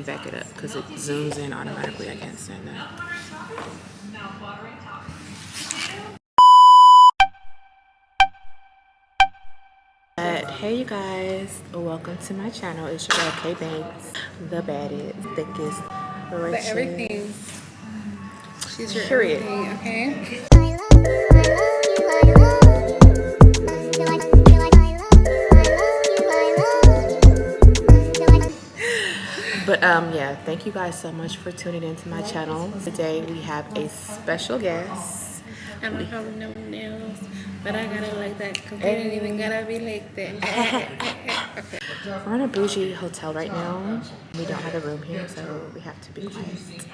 back it up because it zooms in automatically. I can't stand that. Hey you guys, welcome to my channel. It's your girl K Banks, the baddest, thickest, richest. Everything. She's your Period. everything, okay? But yeah, thank you guys so much for tuning into my channel. Today we have a special guest. I don't have no nails, but I got it like that because they didn't even gotta be like that. Okay. We're in a bougie hotel right now. We don't have a room here, so we have to be quiet.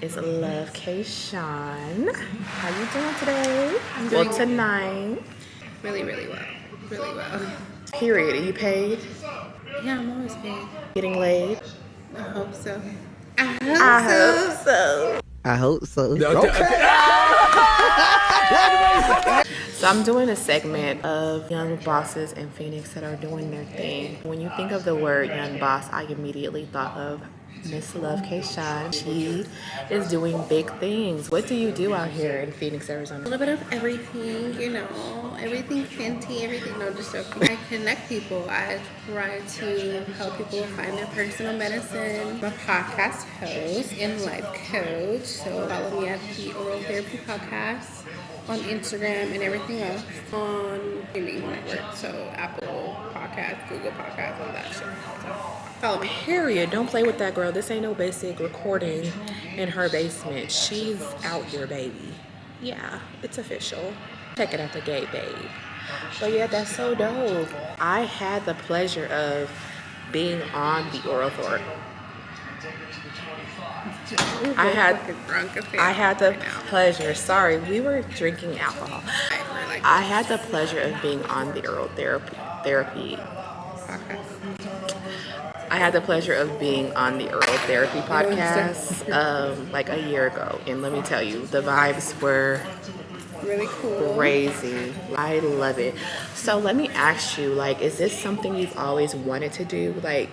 It's Love Kaishone. How you doing today? I'm doing tonight. really, really well. Really well. Period. Are you paid? Yeah, I'm always paid. Getting laid? I hope so. I hope so. I hope so. So I'm doing a segment of young bosses in Phoenix that are doing their thing. When you think of the word young boss, I immediately thought of Miss Love Kaishone. She is doing big things. What do you do out here in Phoenix, Arizona? A little bit of everything, you know, everything fancy, everything. No, just joking. I connect people. I try to help people find their personal medicine. I'm a podcast host and life coach. So follow me at the Oral Therapy Podcast on Instagram and everything else on streaming network. So Apple Podcasts, Google Podcasts, all that shit. So follow me. Period. Don't play with that girl. This ain't no basic recording in her basement. She's out here, baby. Yeah, it's official. Check it out the gate, babe. But yeah, that's so dope. I had the pleasure of being on the Oral Thorpe. I had the pleasure. Sorry, we were drinking alcohol. I had the pleasure of being on the Oral Therapy. I had the pleasure of being on the Oral Therapy podcast like a year ago, and let me tell you, the vibes were really cool, crazy. I love it. So let me ask you, like, is this something you've always wanted to do? Like,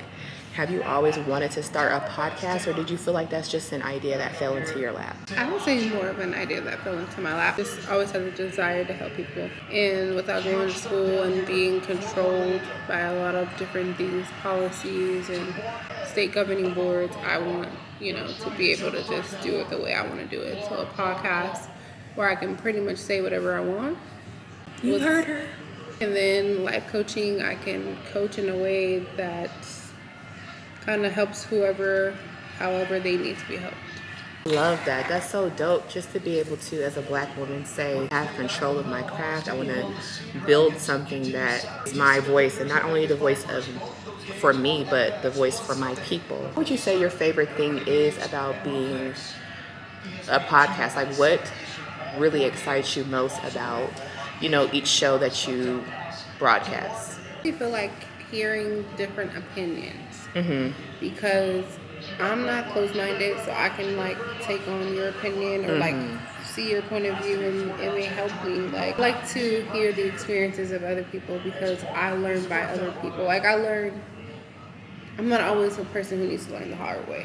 have you always wanted to start a podcast, or did you feel like that's just an idea that fell into your lap? I would say more of an idea that fell into my lap. Just always had a desire to help people. And without going to school and being controlled by a lot of different things, policies and state governing boards, I want, to be able to just do it the way I want to do it. So a podcast where I can pretty much say whatever I want. You heard her. And then life coaching, I can coach in a way that kind of helps however they need to be helped. Love that. That's so dope, just to be able to, as a black woman, say, I have control of my craft. I want to build something that is my voice, and not only the voice for me, but the voice for my people. What would you say your favorite thing is about being a podcast? Like, what really excites you most about, each show that you broadcast? I feel like hearing different opinions. Because I'm not closed-minded, so I can take on your opinion or see your point of view, and it may help me. I like to hear the experiences of other people because I learn by other people. I'm not always a person who needs to learn the hard way.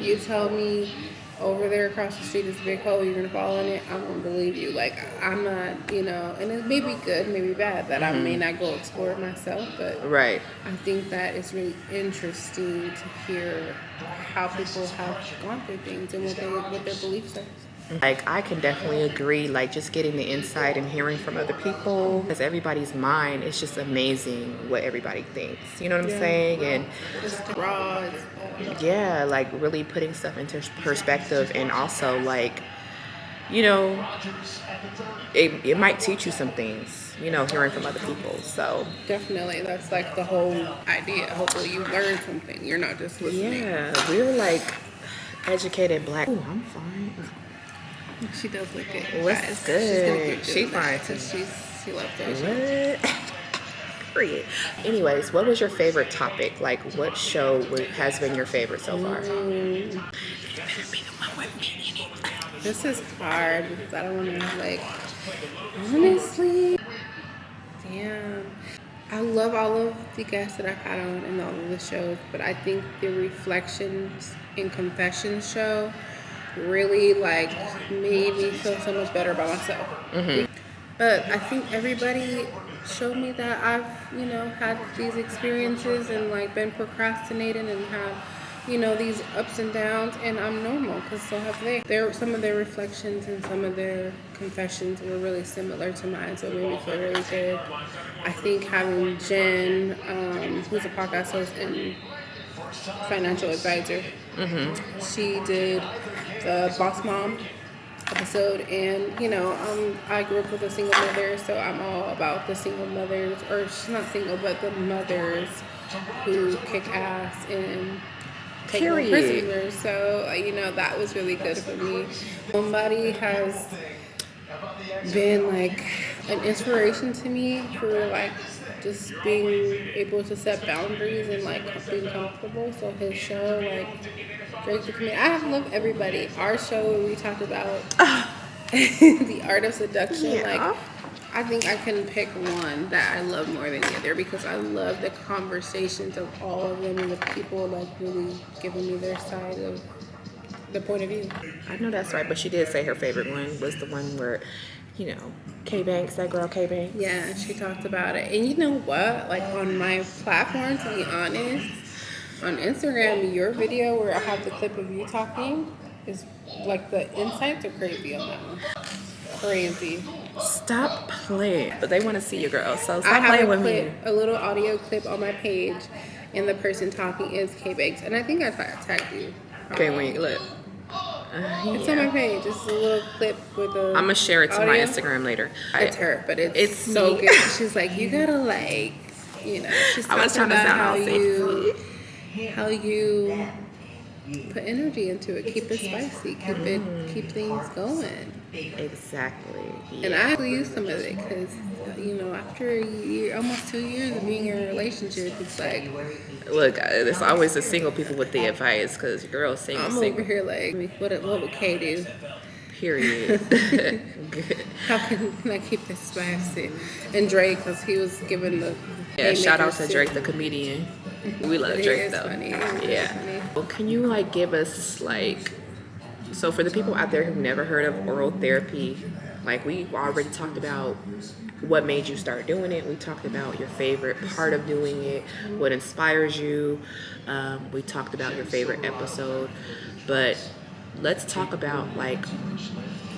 You tell me over there across the street is a big hole, you're gonna fall in it, I'm gonna believe you. I'm not, and it may be good, maybe bad that I may not go explore it myself, but right. I think that it's really interesting to hear how people have gone through things and what their beliefs are. I can definitely agree, just getting the insight and hearing from other people, because everybody's mind is just amazing what everybody thinks. You know what I'm saying? And it's raw. Yeah, really putting stuff into perspective, and also it might teach you some things, hearing from other people. So definitely, that's the whole idea. Hopefully you learn something. You're not just listening. Yeah, we're educated black. Ooh, I'm fine. She does look good. What's good? She's fine too. She loves it. What? Period. Anyways, what was your favorite topic? What show has been your favorite so far? This is hard because I don't want to honestly, damn. I love all of the guests that I've had on and all of the shows, but I think the Reflections and Confessions show really like made me feel so much better about myself. But I think everybody showed me that I've, had these experiences and like been procrastinating and have, these ups and downs, and I'm normal because so have they. Some of their reflections and some of their confessions were really similar to mine, so it made me feel really good. I think having Jen, who's a podcast host and financial advisor, she did the Boss Mom episode, and I grew up with a single mother, so I'm all about the single mothers, or she's not single, but the mothers who kick ass and take on prisoners. So that was really good for me. Somebody has been like an inspiration to me for like just being able to set boundaries and like being comfortable. So his show, like Drake the Comedian, I love everybody. Our show, we talked about the art of seduction. Yeah. Like, I think I can pick one that I love more than the other because I love the conversations of all of them and the people like really giving me their side of the point of view. I know that's right, but she did say her favorite one was the one where, K Banks, that girl K Banks. Yeah, she talked about it. And you know what? Like on my platform, to be honest, on Instagram, your video where I have the clip of you talking is like the insights are crazy on that one. Crazy. Stop playing. But they want to see you, girl. So I stop playing have with me. a little audio clip on my page, and the person talking is K Banks. And I think I tagged you. Okay, when you look. It's on my page. It's a little clip with a. I'm gonna share it to my audio. Instagram later. It's her, but it's so me. good. She's like, you gotta like, she's I was talking trying to about sound how all how you put energy into it, keep it spicy, keep things going. Exactly. Yeah. And I actually use some of it because, after a year, almost 2 years of being in a relationship, it's like, Look, there's always the single people with the advice because girls single. I'm over here like, what would Kay do? Period. How can I keep this spicy? And Drake, because he was given the shout out to Drake the comedian. We love Drake though. Funny. Yeah. Well, can you like give us like, so for the people out there who've never heard of oral therapy, like we already talked about what made you start doing it. We talked about your favorite part of doing it, what inspires you. We talked about your favorite episode, but let's talk about like,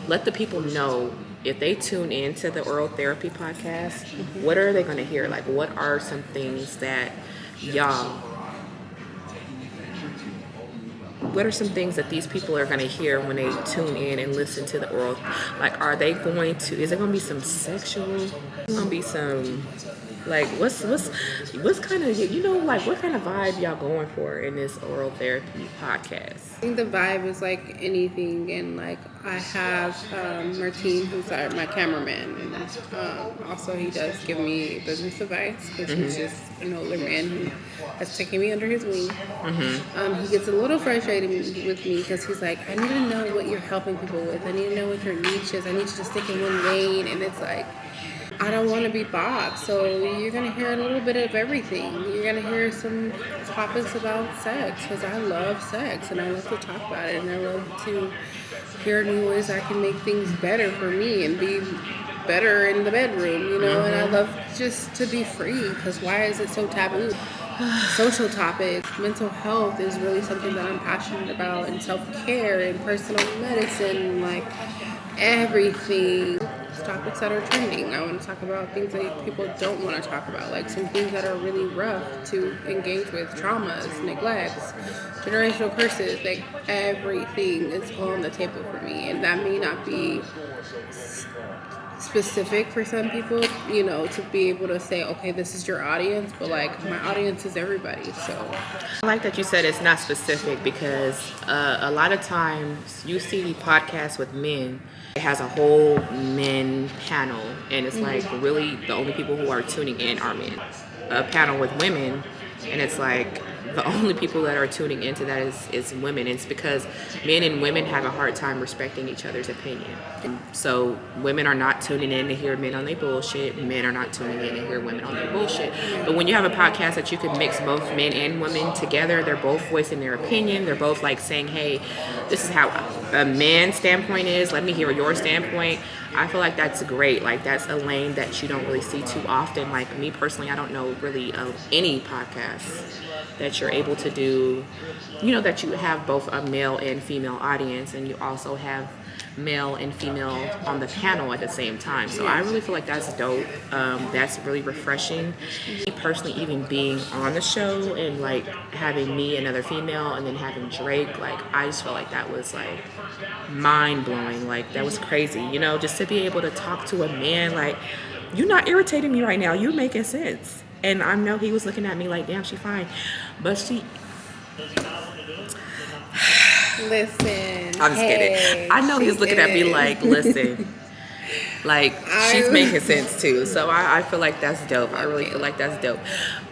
let the people know if they tune into the oral therapy podcast, what are they going to hear? Like, what are some things that what are some things that these people are going to hear when they tune in and listen to the oral? Like, is it going to be some sexual? Is it going to be some, like, what's kind of, like, what kind of vibe y'all going for in this oral therapy podcast? I think the vibe is like anything, and like I have Martine, who's my cameraman, and also he does give me business advice because he's just an older man who has taken me under his wing. He gets a little frustrated with me because he's like, I need to know what you're helping people with. I need to know what your niche is. I need you to stick in one lane, and it's like, I don't want to be boxed, so you're going to hear a little bit of everything. You're going to hear some topics about sex, because I love sex, and I love to talk about it, and I love to hear new ways I can make things better for me and be better in the bedroom, and I love just to be free, because why is it so taboo? Social topics, mental health is really something that I'm passionate about, and self-care and personal medicine, like everything. Topics that are trending. I want to talk about things that people don't want to talk about, like some things that are really rough to engage with, traumas, neglects, generational curses, like everything is on the table for me, and that may not be specific for some people, to be able to say, okay, this is your audience, but like my audience is everybody. So I like that you said it's not specific, because a lot of times you see podcasts with men, it has a whole men panel, and it's like really the only people who are tuning in are men. A panel with women, and it's like the only people that are tuning into that is women. It's because men and women have a hard time respecting each other's opinion. So women are not tuning in to hear men on their bullshit. Men are not tuning in to hear women on their bullshit. But when you have a podcast that you can mix both men and women together, they're both voicing their opinion. They're both like saying, hey, this is how a man's standpoint is. Let me hear your standpoint. I feel like that's great. Like that's a lane that you don't really see too often. Like me personally, I don't know really of any podcasts that you're able to do, that you have both a male and female audience, and you also have male and female on the panel at the same time. So I really feel like that's dope. That's really refreshing. Me personally, even being on the show and like having me, another female, and then having Drake, like I just felt like that was like mind blowing. Like that was crazy, just to be able to talk to a man like, you're not irritating me right now. You're making sense. And I know he was looking at me like, damn, she fine. But she... Listen. I'm just kidding. I know he's looking at me like, listen. Like, she's making sense too. So I feel like that's dope. I really feel like that's dope.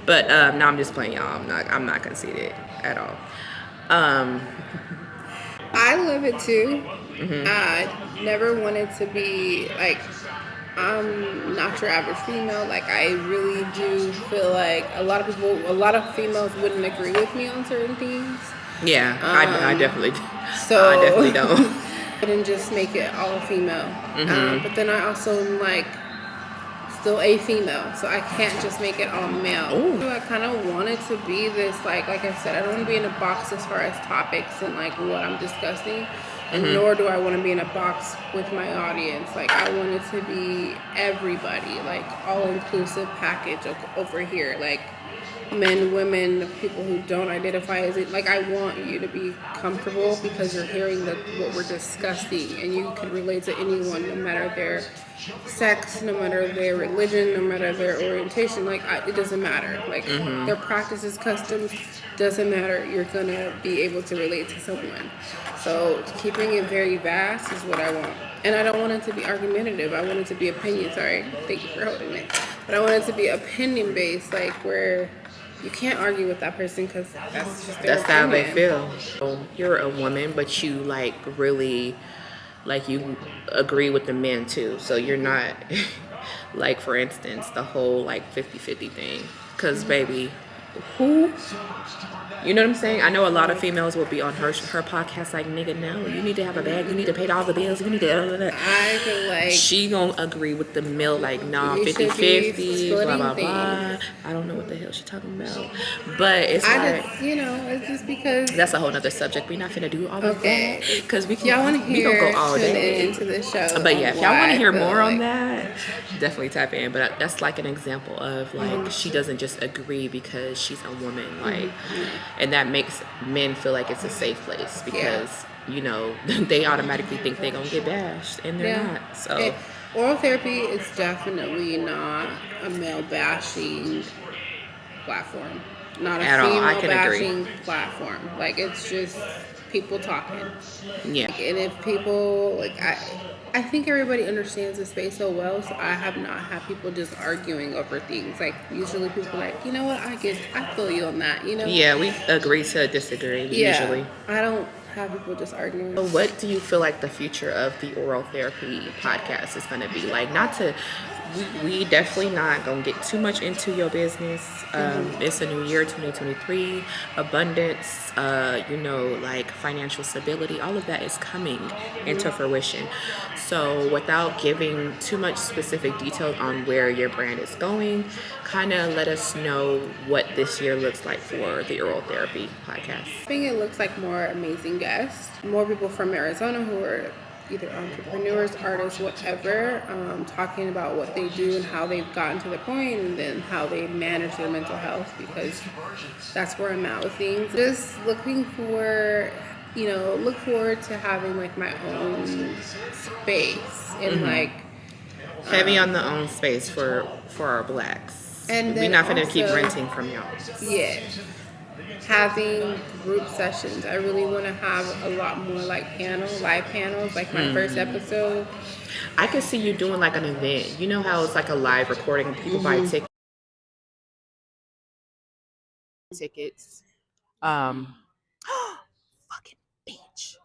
But no, I'm just playing, y'all. I'm not conceited at all. I love it too. I never wanted to be like... I'm not your average female. Like I really do feel like a lot of females wouldn't agree with me on certain things. Yeah, I definitely. So I definitely don't. I didn't just make it all female. But then I also am like still a female, so I can't just make it all male. So I kind of wanted to be this like I said, I don't want to be in a box as far as topics and like what I'm discussing. And nor do I want to be in a box with my audience. Like, I want it to be everybody, like, all-inclusive package over here. Like, men, women, people who don't identify as it. Like, I want you to be comfortable because you're hearing what we're discussing. And you can relate to anyone, no matter their sex, no matter their religion, no matter their orientation. Like, it doesn't matter. Like, their practices, customs, doesn't matter. You're going to be able to relate to someone. So keeping it very vast is what I want. And I don't want it to be argumentative. I want it to be opinion. Sorry. Thank you for holding it. But I want it to be opinion based, like where you can't argue with that person because that's just their opinion. How they feel. So you're a woman, but you like really, like you agree with the men too. So you're not like, for instance, the whole like 50-50 thing. Because baby, who... You know what I'm saying? I know a lot of females will be on her podcast like, nigga, no, you need to have a bag. You need to pay all the bills. You need to... I feel like... She gonna agree with the mill like, nah, 50-50, blah, blah, blah. I don't know what the hell she talking about. But it's it's just because... That's a whole nother subject. We're not gonna do all of that. Because we y'all want to hear, gonna go all day into the show. But yeah, if y'all want to hear more on that, definitely tap in. But that's like an example of like, she doesn't just agree because she's a woman. Like... And that makes men feel like it's a safe place because, they automatically think they're going to get bashed and they're not. So oral therapy is definitely not a male bashing platform. Not a female bashing platform. Like it's just people talking. Yeah. And if people I think everybody understands the space so well, so I have not had people just arguing over things. Like, usually people are like, you know what, I feel you on that, Yeah, we agree to disagree, usually. I don't have people just arguing. So what do you feel like the future of the oral therapy podcast is going to be? Like, we definitely not going to get too much into your business. It's a new year, 2023, abundance, like financial stability, all of that is coming into fruition. So without giving too much specific details on where your brand is going, kind of let us know what this year looks like for the oral therapy podcast. I think it looks like more amazing guests, more people from Arizona who are either entrepreneurs, artists, whatever, talking about what they do and how they've gotten to the point and then how they manage their mental health, because that's where I'm at with things. Just looking for, look forward to having like my own space and like... Heavy on the own space for our blacks. And we're not going to keep renting from y'all. Yeah. Having group sessions. I really want to have a lot more like live panels, like my first episode. I could see you doing like an event. You know how it's like a live recording and people buy tickets. Um, fucking bitch.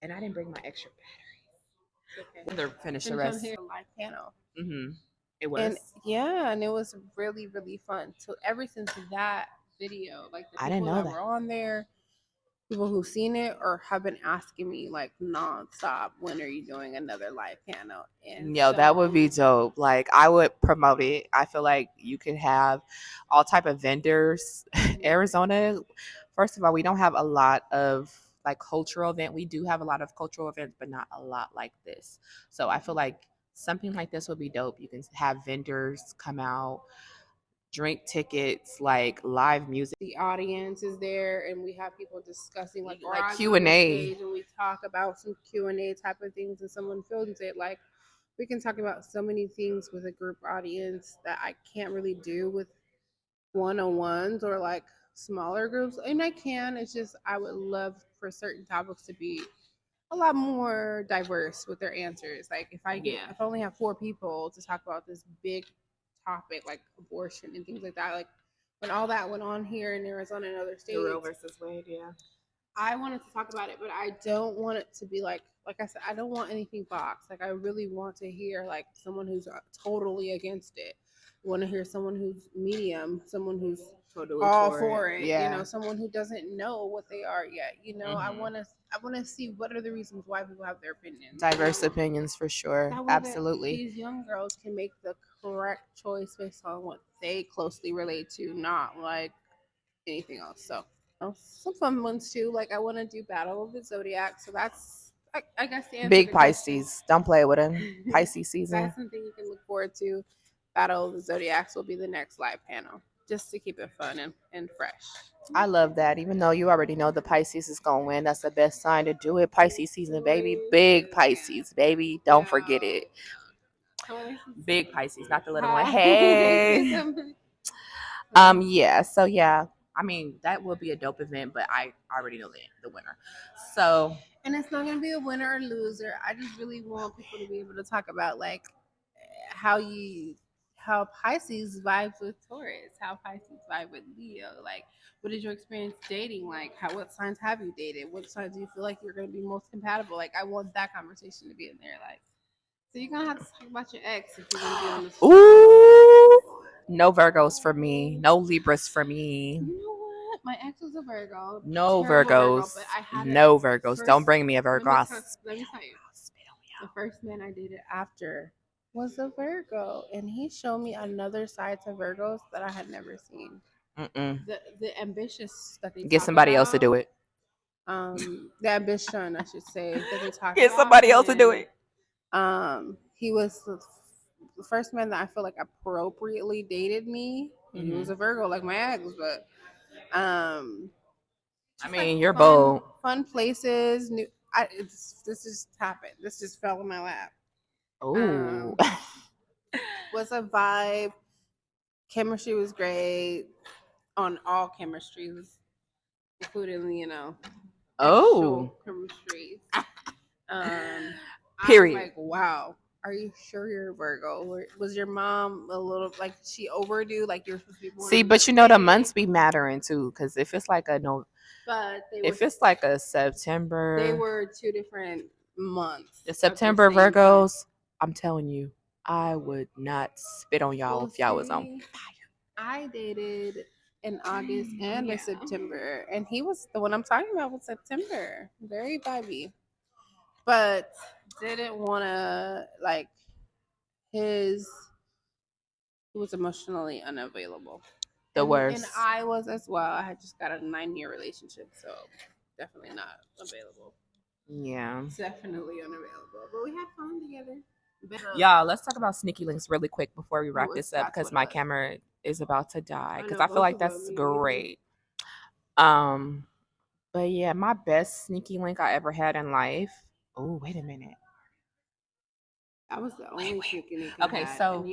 And I didn't bring my extra battery. Okay. They're finish the rest. Here live panel. It was. And yeah, and it was really, really fun. So ever since that video, like the I didn't people know that were on there, people who've seen it or have been asking me like nonstop, when are you doing another live panel? And Yo, that would be dope. Like I would promote it. I feel like you could have all type of vendors. Arizona, first of all, we don't have a lot of like cultural event. We do have a lot of cultural events, but not a lot like this. So I feel like something like this would be dope. You can have vendors come out, drink tickets, like live music. The audience is there, and we have people discussing like Q&A, and we talk about some Q&A type of things, and someone films it. Like we can talk about so many things with a group audience that I can't really do with one-on-ones or like smaller groups. And I can. It's just I would love for certain topics to be a lot more diverse with their answers. Like if I only have 4 people to talk about this big topic like abortion and things like that, like when all that went on here in Arizona and other states, Roe versus Wade, yeah. I wanted to talk about it, but I don't want it to be like I said, I don't want anything boxed. Like I really want to hear like someone who's totally against it. I want to hear someone who's medium, someone who's totally all for it. Yeah. You know, someone who doesn't know what they are yet. You know, I want to see what are the reasons why people have their opinions. Diverse opinions for sure. Absolutely. These young girls can make the correct choice based on what they closely relate to, not like anything else. So some fun ones too. Like I want to do Battle of the Zodiac. So that's I guess the answer big Pisces. Don't play with him. Pisces season. That's something you can look forward to. Battle of the Zodiacs will be the next live panel, just to keep it fun and fresh. I love that. Even though you already know the Pisces is gonna win, that's the best sign to do it. Pisces season, baby. Big Pisces, baby. Don't forget it. Big Pisces, not the little one. Hey. Yeah. So yeah. I mean, that will be a dope event, but I already know the winner. So, and it's not gonna be a winner or loser. I just really want people to be able to talk about like how Pisces vibes with Taurus, how Pisces vibe with Leo. Like, what is your experience dating like? What signs have you dated? What signs do you feel like you're gonna be most compatible? Like, I want that conversation to be in there. Like, so you're gonna have to talk about your ex if you're gonna be on this. Ooh. No Virgos for me. No Libras for me. You know what? My ex was a Virgo. No Virgos. No Virgos. Don't bring me a Virgo. Let me tell you. The first man I dated after was a Virgo, and he showed me another side to Virgos that I had never seen. The ambitious that they get somebody else to do it. The ambition, I should say, that they talk get somebody else to do it. He was the first man that I feel like appropriately dated me. He was a Virgo, like my ex, but I mean, you're bold. Fun places, new. This just happened. This just fell in my lap. Oh, was a vibe. Chemistry was great on all chemistries, including chemistry. Period. Like, wow. Are you sure you're a Virgo? Was your mom a little like she overdue? Like you're supposed to be born? See, but you know the months be mattering too, because if it's like if it's like a September, they were 2 different months. The September Virgos, I'm telling you, I would not spit on y'all if y'all was on fire. I dated in August and in September, and he was the one I'm talking about was September. Very vibey, but didn't want to like he was emotionally unavailable. The worst. And I was as well. I had just got a 9-year relationship, so definitely not available. Yeah. Definitely unavailable. But we had fun together. Y'all, let's talk about sneaky links really quick before we wrap this up because my camera is about to die because I feel like that's great. But yeah, my best sneaky link I ever had in life. Oh, wait a minute. That was the only sneaky link. Okay, so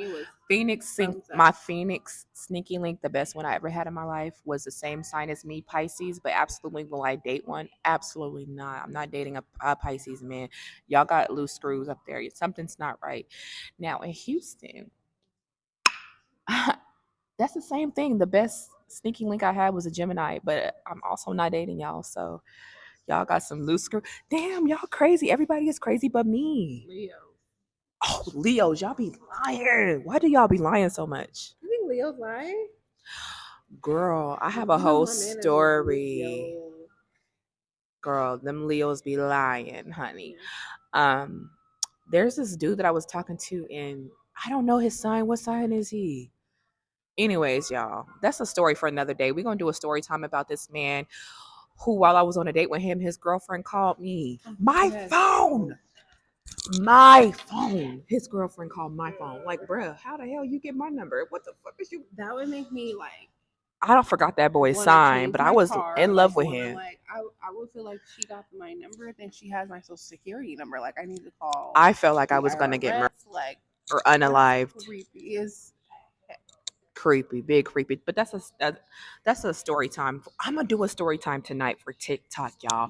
my Phoenix sneaky link, the best one I ever had in my life, was the same sign as me, Pisces. But absolutely, will I date one? Absolutely not. I'm not dating a Pisces man. Y'all got loose screws up there. Something's not right. Now in Houston, That's the same thing. The best sneaky link I had was a Gemini, but I'm also not dating y'all, so y'all got some loose screw. Damn, y'all crazy. Everybody is crazy but me. Leo. Oh, Leos, y'all be lying. Why do y'all be lying so much? You think Leo's lying? Girl, I have a whole story. Girl, them Leos be lying, honey. There's this dude that I was talking to, and I don't know his sign. What sign is he? Anyways, y'all, that's a story for another day. We're gonna do a story time about this man who, while I was on a date with him, his girlfriend called me. My phone. His girlfriend called my phone. Like, bruh, how the hell you get my number? What the fuck is you? That would make me like. I don't forgot that boy's sign, but I was in love with him. Like, I would feel like she got my number, then she has my social security number. Like, I need to call. I felt like I was gonna get murdered, like, or unalived. Creepy is creepy, big creepy. But that's a story time. I'm gonna do a story time tonight for TikTok, y'all.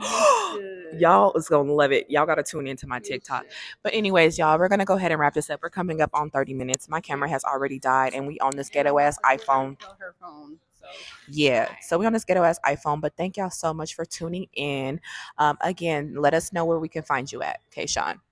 Y'all is gonna love it. Y'all gotta tune into my TikTok. But anyways, y'all, we're gonna go ahead and wrap this up. We're coming up on 30 minutes. My camera has already died, and we on this ghetto ass iPhone. Yeah, so we on this ghetto ass iPhone. But thank y'all so much for tuning in. Again, let us know where we can find you at. Okay, Sean.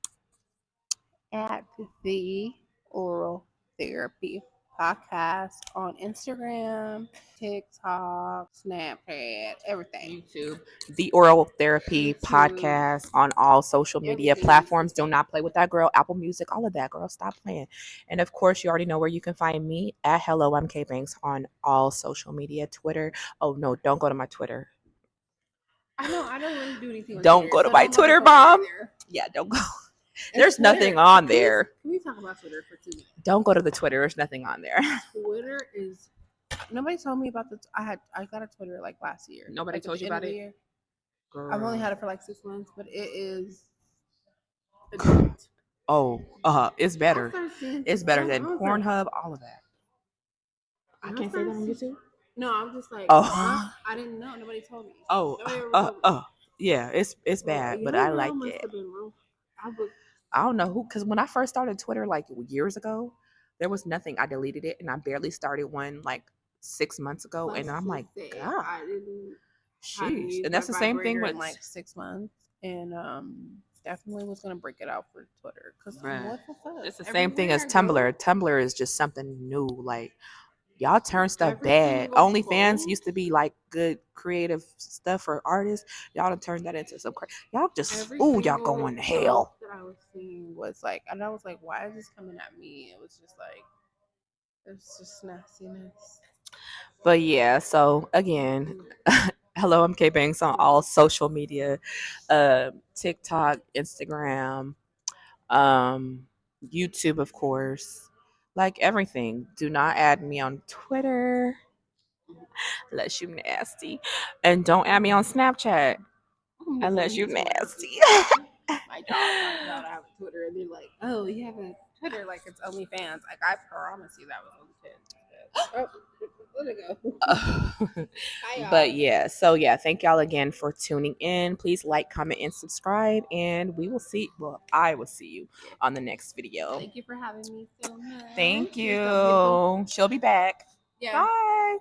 At the Oral Therapy Podcast on Instagram, TikTok, Snapchat, everything. YouTube. The Oral Therapy Podcast on all social media platforms. Do not play with that, girl. Apple Music, all of that, girl. Stop playing. And of course, you already know where you can find me at Hello MK Banks on all social media. Twitter. Oh no, don't go to my Twitter. I know I don't really do anything. Don't go to my Twitter, mom. Yeah, don't go. There's nothing on there. Can we talk about Twitter for 2 minutes? Don't go to the Twitter. There's nothing on there. Twitter is. Nobody told me about the. I got a Twitter like last year. Nobody told you about it. I've only had it for like 6 months, but it is. It's better. It's better than Pornhub. All of that. I can't say that on YouTube. No, I'm just like. I didn't know. Nobody told me. Yeah, it's bad, but I like it. I don't know who, because when I first started Twitter like years ago, there was nothing. I deleted it, and I barely started one like 6 months ago, and I'm like, God, sheesh. And that's the same thing with like 6 months, and definitely was gonna break it out for Twitter because what the fuck? It's the same thing as Tumblr. Tumblr is just something new, like. Y'all turn stuff bad. OnlyFans used to be like good creative stuff for artists. Y'all done turned that into some crazy. Y'all just y'all going to hell. That I was seeing was like, and I was like, why is this coming at me? It was just like, it's just nastiness. But yeah, so again, hello, I'm K Banks on all social media, TikTok, Instagram, YouTube, of course. Like everything. Do not add me on Twitter unless you nasty. And don't add me on Snapchat unless you nasty. My dog found out I have a Twitter and they're like, oh, you have a Twitter like it's OnlyFans. Like, I promise you that was OnlyFans. Let it go. But yeah, so yeah, thank y'all again for tuning in. Please like, comment, and subscribe, and we will see. Well, I will see you on the next video. Thank you for having me so much. Thank you. She'll be back. Yeah. Bye.